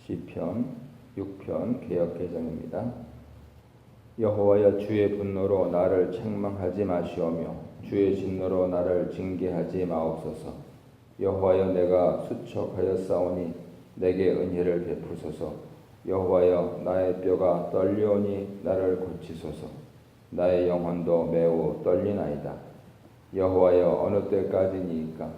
시편 6편 개역개정입니다. 여호와여, 주의 분노로 나를 책망하지 마시오며 주의 진노로 나를 징계하지 마옵소서. 여호와여, 내가 수척하였사오니 내게 은혜를 베푸소서. 여호와여, 나의 뼈가 떨려오니 나를 고치소서. 나의 영혼도 매우 떨리나이다. 여호와여, 어느 때까지니이까?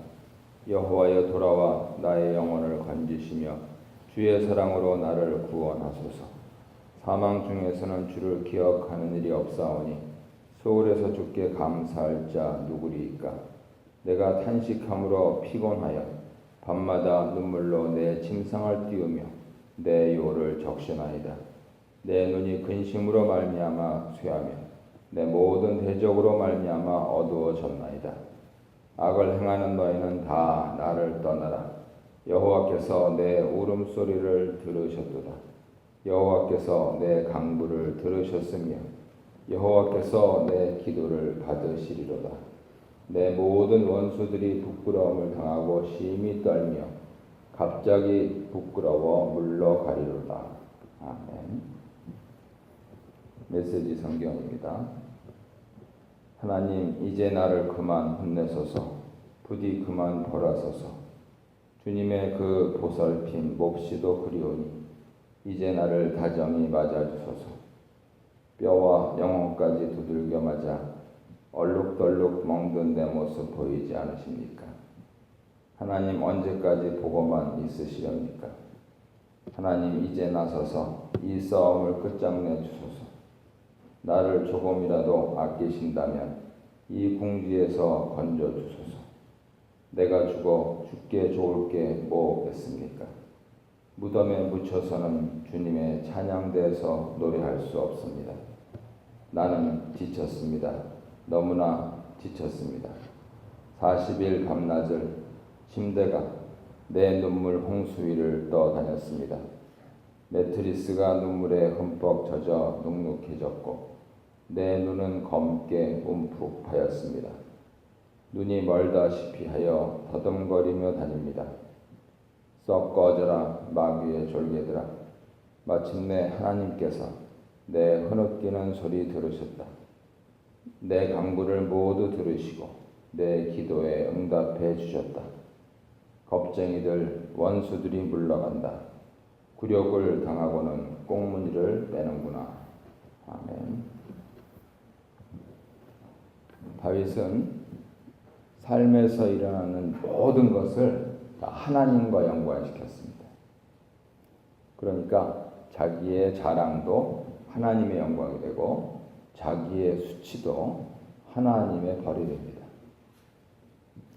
여호와여, 돌아와 나의 영혼을 건지시며 주의 사랑으로 나를 구원하소서. 사망 중에서는 주를 기억하는 일이 없사오니 소홀에서 주께 감사할 자 누구리이까? 내가 탄식함으로 피곤하여 밤마다 눈물로 내 침상을 띄우며 내 요를 적시나이다. 내 눈이 근심으로 말미암아 쇠하며 내 모든 대적으로 말미암아 어두워졌나이다. 악을 행하는 너희는 다 나를 떠나라. 여호와께서 내 울음소리를 들으셨도다. 여호와께서 내 간구를 들으셨으며 여호와께서 내 기도를 받으시리로다. 내 모든 원수들이 부끄러움을 당하고 심히 떨며 갑자기 부끄러워 물러가리로다. 아멘. 메시지 성경입니다. 하나님, 이제 나를 그만 혼내소서. 부디 그만 벌하소서. 주님의 그 보살핌 몹시도 그리오니 이제 나를 다정히 맞아주소서. 뼈와 영혼까지 두들겨 맞아 얼룩덜룩 멍든 내 모습 보이지 않으십니까? 하나님, 언제까지 보고만 있으시렵니까? 하나님, 이제 나서서 이 싸움을 끝장내 주소서. 나를 조금이라도 아끼신다면 이 궁지에서 건져 주소서. 내가 죽어 죽게 좋을 게 뭐겠습니까? 무덤에 묻혀서는 주님의 찬양대에서 노래할 수 없습니다. 나는 지쳤습니다. 너무나 지쳤습니다. 40일 밤낮을 침대가 내 눈물 홍수 위를 떠다녔습니다. 매트리스가 눈물에 흠뻑 젖어 눅눅해졌고 내 눈은 검게 움푹 파였습니다. 눈이 멀다시피 하여 더듬거리며 다닙니다. 썩 꺼져라 마귀의 졸개들아. 마침내 하나님께서 내 흐느끼는 소리 들으셨다. 내 간구를 모두 들으시고 내 기도에 응답해 주셨다. 겁쟁이들, 원수들이 물러간다. 굴욕을 당하고는 꽁무니를 빼는구나. 아멘. 다윗은 삶에서 일어나는 모든 것을 다 하나님과 연관시켰습니다. 그러니까 자기의 자랑도 하나님의 영광이 되고 자기의 수치도 하나님의 벌이 됩니다.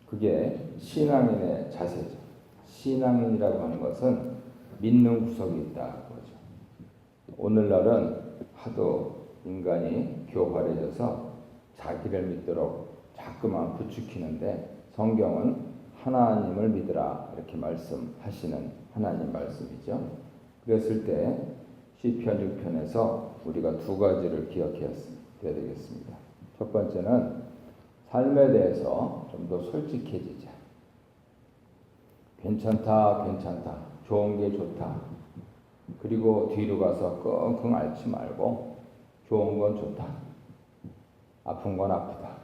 그게 신앙인의 자세죠. 신앙인이라고 하는 것은 믿는 구석이 있다는 거죠. 오늘날은 하도 인간이 교활해져서 자기를 믿도록 자꾸만 부추기는데 성경은 하나님을 믿으라 이렇게 말씀하시는 하나님 말씀이죠. 그랬을 때 시편 6편에서 우리가 두 가지를 기억해야 되겠습니다. 첫 번째는 삶에 대해서 좀 더 솔직해지자. 괜찮다, 좋은 게 좋다. 그리고 뒤로 가서 끙끙 앓지 말고 좋은 건 좋다. 아픈 건 아프다.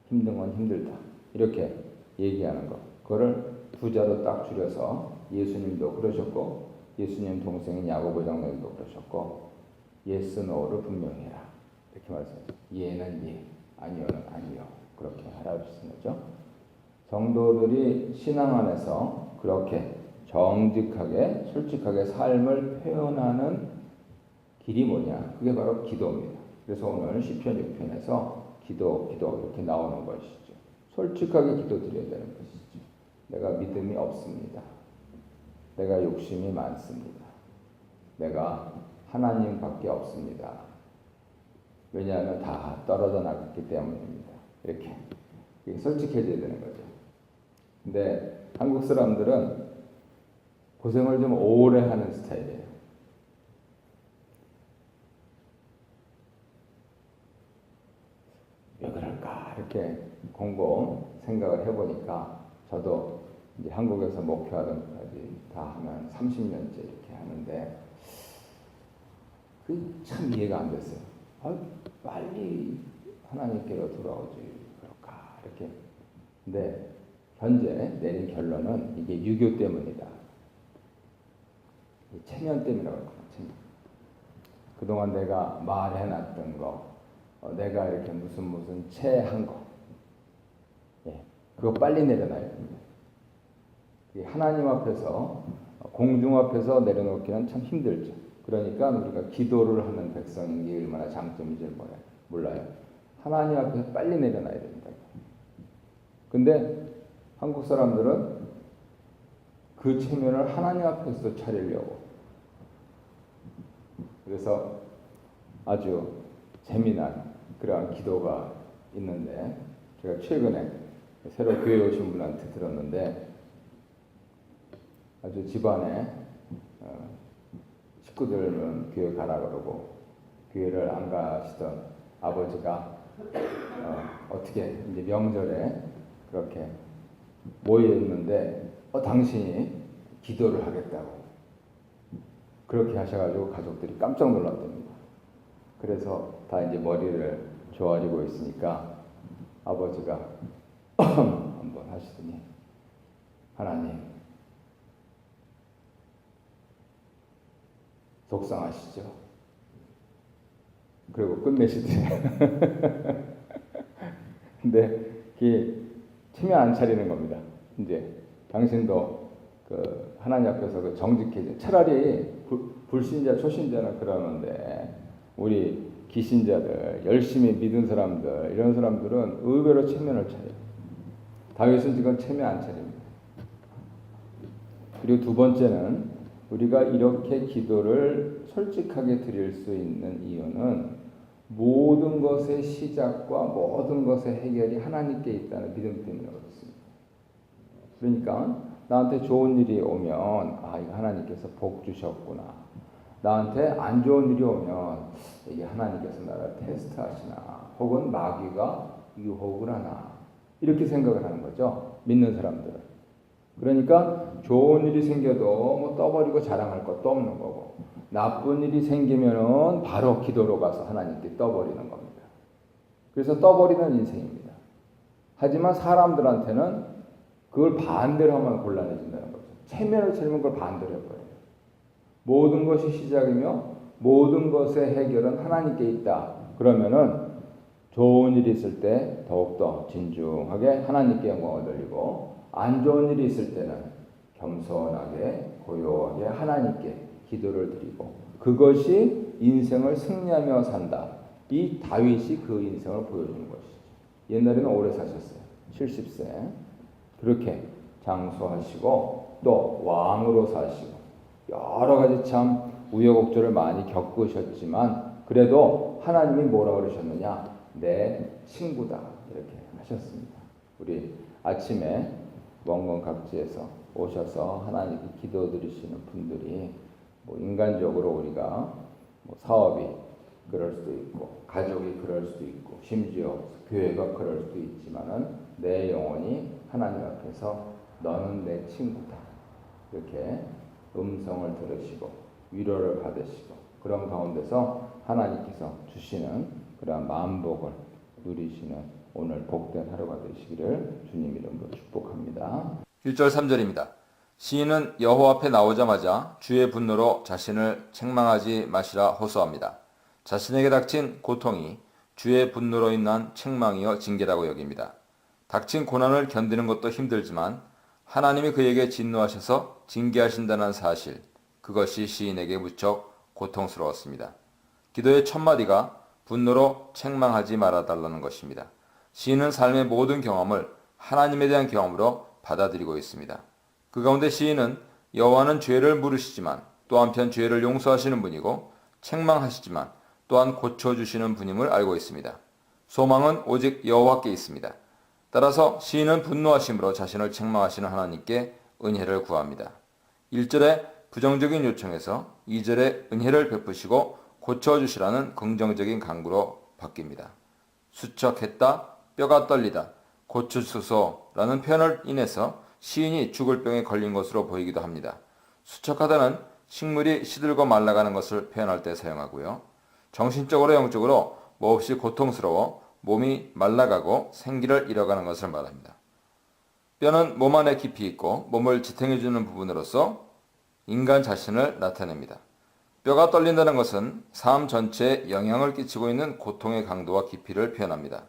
힘든 건 힘들다. 이렇게 얘기하는 것. 그거를 부자로 딱 줄여서 예수님도 그러셨고 예수님 동생인 야고보 장로님도 그러셨고 yes, no를 분명히 해라. 이렇게 말씀하셨죠. 예는 예, 아니요는 아니요. 그렇게 하라고 하신 거죠. 성도들이 신앙 안에서 그렇게 정직하게 솔직하게 삶을 표현하는 길이 뭐냐? 그게 바로 기도입니다. 그래서 오늘 시편 6편에서 기도 이렇게 나오는 것이죠. 솔직하게 기도드려야 되는 것이죠. 내가 믿음이 없습니다. 내가 욕심이 많습니다. 내가 하나님밖에 없습니다. 왜냐하면 다 떨어져 나갔기 때문입니다. 이렇게 솔직해져야 되는 거죠. 근데 한국 사람들은 고생을 좀 오래 하는 스타일이에요. 왜 그럴까? 이렇게 곰곰 생각을 해보니까 저도 이제 한국에서 목표하던 것까지 다 하면 30년째 이렇게 하는데 그 참 이해가 안 됐어요. 빨리 하나님께로 돌아오지 그럴까 이렇게. 근데 현재 내린 결론은 이게 유교 때문이다. 체면 때문이라고 할거예요. 그동안 내가 말해놨던 거, 내가 이렇게 무슨 체한 거, 그거 빨리 내려놔야 됩니다. 하나님 앞에서, 공중 앞에서 내려놓기는 참 힘들죠. 그러니까 우리가 기도를 하는 백성인 게 얼마나 장점인지 몰라요. 하나님 앞에서 빨리 내려놔야 됩니다. 근데 한국 사람들은 그 체면을 하나님 앞에서 차리려고. 그래서 아주 재미난 그러한 기도가 있는데, 제가 최근에 새로 교회 오신 분한테 들었는데, 아주 집안에 식구들은 교회 가라 그러고 교회를 안 가시던 아버지가 어떻게 이제 명절에 그렇게 모여 있는데 당신이 기도를 하겠다고 그렇게 하셔가지고 가족들이 깜짝 놀랐답니다. 그래서 다 이제 머리를 조아리고 있으니까 아버지가 한번 하시더니, 하나님 속상하시죠? 그리고 끝내시더래요. 근데 이게 체면 안 차리는 겁니다. 이제 당신도 그 하나님 앞에서 그 정직해져. 차라리 불신자, 초신자는 그러는데 우리 기신자들, 열심히 믿은 사람들, 이런 사람들은 의외로 체면을 차려요. 다윗은 지금 체면 안 차립니다. 그리고 두 번째는 우리가 이렇게 기도를 솔직하게 드릴 수 있는 이유는 모든 것의 시작과 모든 것의 해결이 하나님께 있다는 믿음 때문에 그렇습니다. 그러니까 나한테 좋은 일이 오면 이거 하나님께서 복 주셨구나. 나한테 안 좋은 일이 오면 이게 하나님께서 나를 테스트하시나, 혹은 마귀가 유혹을 하나, 이렇게 생각을 하는 거죠. 믿는 사람들은. 그러니까 좋은 일이 생겨도 뭐 떠버리고 자랑할 것도 없는 거고, 나쁜 일이 생기면은 바로 기도로 가서 하나님께 떠버리는 겁니다. 그래서 떠버리는 인생입니다. 하지만 사람들한테는 그걸 반대로 하면 곤란해진다는 거죠. 체면을 차리면 그걸 반대로 해버려요. 모든 것이 시작이며 모든 것의 해결은 하나님께 있다. 그러면은 좋은 일이 있을 때 더욱더 진중하게 하나님께 영광을 돌리고, 안 좋은 일이 있을 때는 겸손하게 고요하게 하나님께 기도를 드리고, 그것이 인생을 승리하며 산다. 이 다윗이 그 인생을 보여주는 것이죠. 옛날에는 오래 사셨어요. 70세. 그렇게 장수하시고 또 왕으로 사시고 여러 가지 참 우여곡절을 많이 겪으셨지만 그래도 하나님이 뭐라 그러셨느냐? 내 친구다. 이렇게 하셨습니다. 우리 아침에 원건 각지에서 오셔서 하나님께 기도드리시는 분들이 인간적으로 우리가 사업이 그럴 수도 있고 가족이 그럴 수도 있고 심지어 교회가 그럴 수도 있지만은 내 영혼이 하나님 앞에서 너는 내 친구다. 이렇게 음성을 들으시고 위로를 받으시고 그런 가운데서 하나님께서 주시는 그런 만복을 누리시는 오늘 복된 하루가 되시기를 주님 이름으로 축복합니다. 1절 3절입니다. 시인은 여호와 앞에 나오자마자 주의 분노로 자신을 책망하지 마시라 호소합니다. 자신에게 닥친 고통이 주의 분노로 인한 책망이여 징계라고 여깁니다. 닥친 고난을 견디는 것도 힘들지만 하나님이 그에게 진노하셔서 징계하신다는 사실, 그것이 시인에게 무척 고통스러웠습니다. 기도의 첫 마디가 분노로 책망하지 말아달라는 것입니다. 시인은 삶의 모든 경험을 하나님에 대한 경험으로 받아들이고 있습니다. 그 가운데 시인은 여호와는 죄를 물으시지만 또 한편 죄를 용서하시는 분이고 책망하시지만 또한 고쳐주시는 분임을 알고 있습니다. 소망은 오직 여호와께 있습니다. 따라서 시인은 분노하심으로 자신을 책망하시는 하나님께 은혜를 구합니다. 1절에 부정적인 요청에서 2절에 은혜를 베푸시고 고쳐주시라는 긍정적인 간구로 바뀝니다. 수척했다, 뼈가 떨리다, 고쳐주소서라는 표현을 인해서 시인이 죽을 병에 걸린 것으로 보이기도 합니다. 수척하다는 식물이 시들고 말라가는 것을 표현할 때 사용하고요. 정신적으로 영적으로 몹시 고통스러워 몸이 말라가고 생기를 잃어가는 것을 말합니다. 뼈는 몸 안에 깊이 있고 몸을 지탱해주는 부분으로서 인간 자신을 나타냅니다. 뼈가 떨린다는 것은 삶 전체에 영향을 끼치고 있는 고통의 강도와 깊이를 표현합니다.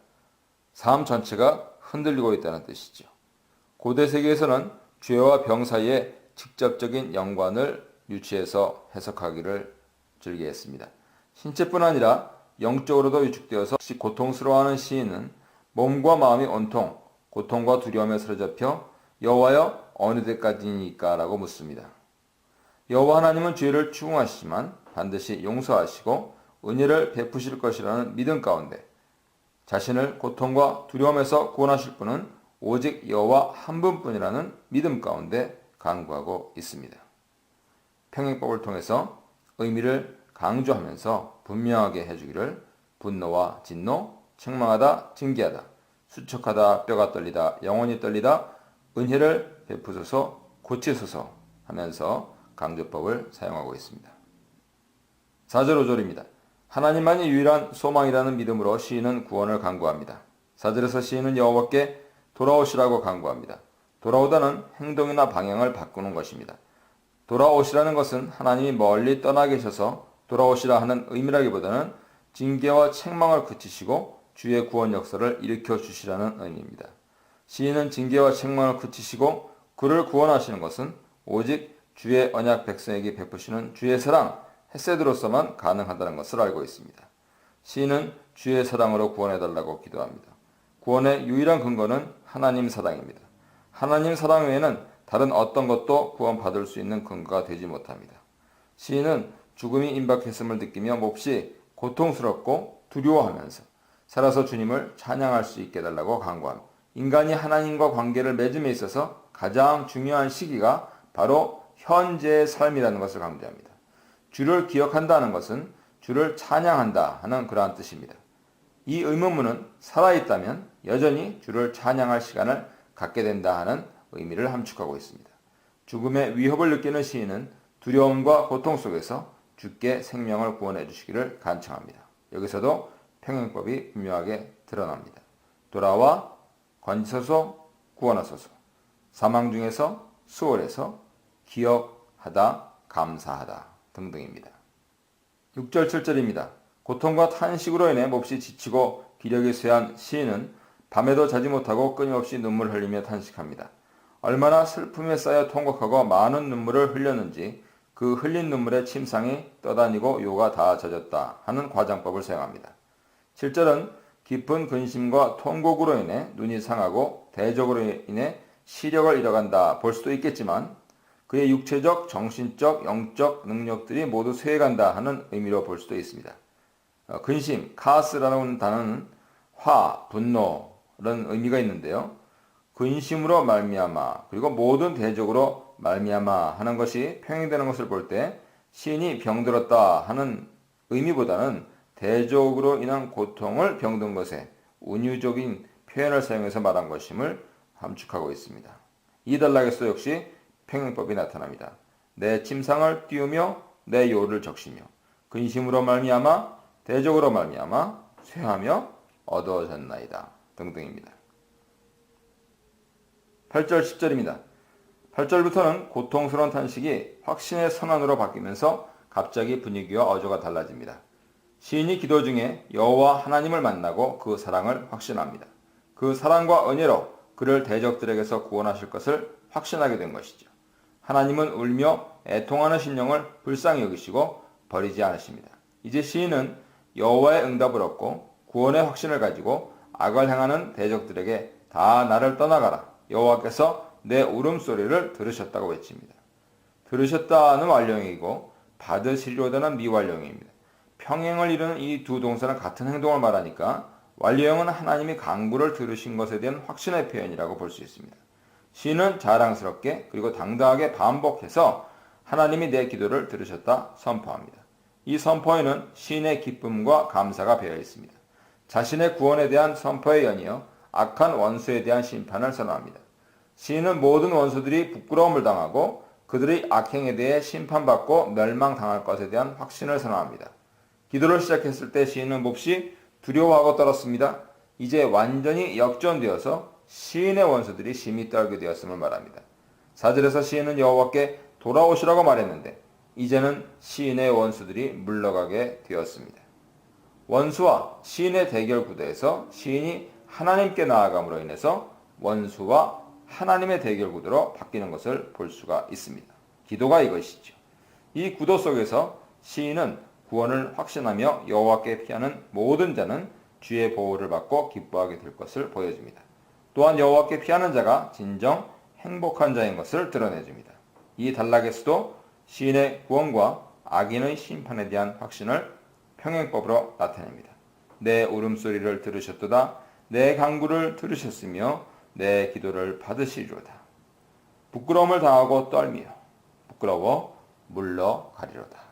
삶 전체가 흔들리고 있다는 뜻이죠. 고대 세계에서는 죄와 병 사이에 직접적인 연관을 유추해서 해석하기를 즐겨했습니다. 신체뿐 아니라 영적으로도 위축되어서 고통스러워하는 시인은 몸과 마음이 온통 고통과 두려움에 사로잡혀 여호와여 어느 때까지니까 라고 묻습니다. 여호와 하나님은 죄를 추궁하시지만 반드시 용서하시고 은혜를 베푸실 것이라는 믿음 가운데 자신을 고통과 두려움에서 구원하실 분은 오직 여호와 한 분뿐이라는 믿음 가운데 간구하고 있습니다. 평행법을 통해서 의미를 강조하면서 분명하게 해주기를 분노와 진노, 책망하다, 징계하다, 수척하다, 뼈가 떨리다, 영혼이 떨리다, 은혜를 베푸소서, 고치소서 하면서 강조법을 사용하고 있습니다. 4절 5절입니다. 하나님만이 유일한 소망이라는 믿음으로 시인은 구원을 간구합니다. 4절에서 시인은 여호와께 돌아오시라고 간구합니다. 돌아오다는 행동이나 방향을 바꾸는 것입니다. 돌아오시라는 것은 하나님이 멀리 떠나 계셔서 돌아오시라 하는 의미라기보다는 징계와 책망을 그치시고 주의 구원 역사를 일으켜 주시라는 의미입니다. 시인은 징계와 책망을 그치시고 그를 구원하시는 것은 오직 주의 언약 백성에게 베푸시는 주의 사랑, 헤세드로서만 가능하다는 것을 알고 있습니다. 시인은 주의 사랑으로 구원해달라고 기도합니다. 구원의 유일한 근거는 하나님 사랑입니다. 하나님 사랑 외에는 다른 어떤 것도 구원받을 수 있는 근거가 되지 못합니다. 시인은 죽음이 임박했음을 느끼며 몹시 고통스럽고 두려워하면서 살아서 주님을 찬양할 수 있게 해달라고 간구합니다. 인간이 하나님과 관계를 맺음에 있어서 가장 중요한 시기가 바로 현재의 삶이라는 것을 강조합니다. 주를 기억한다는 것은 주를 찬양한다 하는 그러한 뜻입니다. 이 의문문은 살아있다면 여전히 주를 찬양할 시간을 갖게 된다 하는 의미를 함축하고 있습니다. 죽음의 위협을 느끼는 시인은 두려움과 고통 속에서 주께 생명을 구원해 주시기를 간청합니다. 여기서도 평행법이 분명하게 드러납니다. 돌아와 건지소서 구원하소서. 사망 중에서 수월해서 기억하다 감사하다 등등입니다. 6절 7절입니다. 고통과 탄식으로 인해 몹시 지치고 기력이 쇠한 시인은 밤에도 자지 못하고 끊임없이 눈물을 흘리며 탄식합니다. 얼마나 슬픔에 쌓여 통곡하고 많은 눈물을 흘렸는지 그 흘린 눈물의 침상이 떠다니고 요가 다 젖었다 하는 과장법을 사용합니다. 7절은 깊은 근심과 통곡으로 인해 눈이 상하고 대적으로 인해 시력을 잃어간다 볼 수도 있겠지만 그의 육체적, 정신적, 영적 능력들이 모두 쇠해간다 하는 의미로 볼 수도 있습니다. 근심, 카스라는 단어는 화, 분노라는 의미가 있는데요. 근심으로 말미암아 그리고 모든 대적으로 말미암아 하는 것이 평행되는 것을 볼 때 시인이 병들었다 하는 의미보다는 대적으로 인한 고통을 병든 것에 운유적인 표현을 사용해서 말한 것임을 함축하고 있습니다. 이 단락에서 역시 평행법이 나타납니다. 내 침상을 띄우며 내 요를 적시며 근심으로 말미암아 대적으로 말미암아 쇠하며 어두워졌나이다 등등입니다. 8절 10절입니다. 8절부터는 고통스러운 탄식이 확신의 선언으로 바뀌면서 갑자기 분위기와 어조가 달라집니다. 시인이 기도 중에 여호와 하나님을 만나고 그 사랑을 확신합니다. 그 사랑과 은혜로 그를 대적들에게서 구원하실 것을 확신하게 된 것이죠. 하나님은 울며 애통하는 심령을 불쌍히 여기시고 버리지 않으십니다. 이제 시인은 여호와의 응답을 얻고 구원의 확신을 가지고 악을 행하는 대적들에게 다 나를 떠나가라. 여호와께서 내 울음소리를 들으셨다고 외칩니다. 들으셨다는 완료형이고 받으시려다는 미완료형입니다. 평행을 이루는 이 두 동사는 같은 행동을 말하니까 완료형은 하나님이 간구를 들으신 것에 대한 확신의 표현이라고 볼 수 있습니다. 시인은 자랑스럽게 그리고 당당하게 반복해서 하나님이 내 기도를 들으셨다 선포합니다. 이 선포에는 시인의 기쁨과 감사가 배어 있습니다. 자신의 구원에 대한 선포에 연이어 악한 원수에 대한 심판을 선언합니다. 시인은 모든 원수들이 부끄러움을 당하고 그들의 악행에 대해 심판받고 멸망당할 것에 대한 확신을 선언합니다. 기도를 시작했을 때 시인은 몹시 두려워하고 떨었습니다. 이제 완전히 역전되어서 시인의 원수들이 심히 떨게 되었음을 말합니다. 4절에서 시인은 여호와께 돌아오시라고 말했는데 이제는 시인의 원수들이 물러가게 되었습니다. 원수와 시인의 대결 구도에서 시인이 하나님께 나아감으로 인해서 원수와 하나님의 대결 구도로 바뀌는 것을 볼 수가 있습니다. 기도가 이것이죠. 이 구도 속에서 시인은 구원을 확신하며 여호와께 피하는 모든 자는 주의 보호를 받고 기뻐하게 될 것을 보여줍니다. 또한 여호와께 피하는 자가 진정 행복한 자인 것을 드러내줍니다. 이 단락에서도 시인의 구원과 악인의 심판에 대한 확신을 평행법으로 나타냅니다. 내 울음소리를 들으셨도다. 내 간구를 들으셨으며 내 기도를 받으시리로다. 부끄러움을 당하고 떨며 부끄러워 물러가리로다.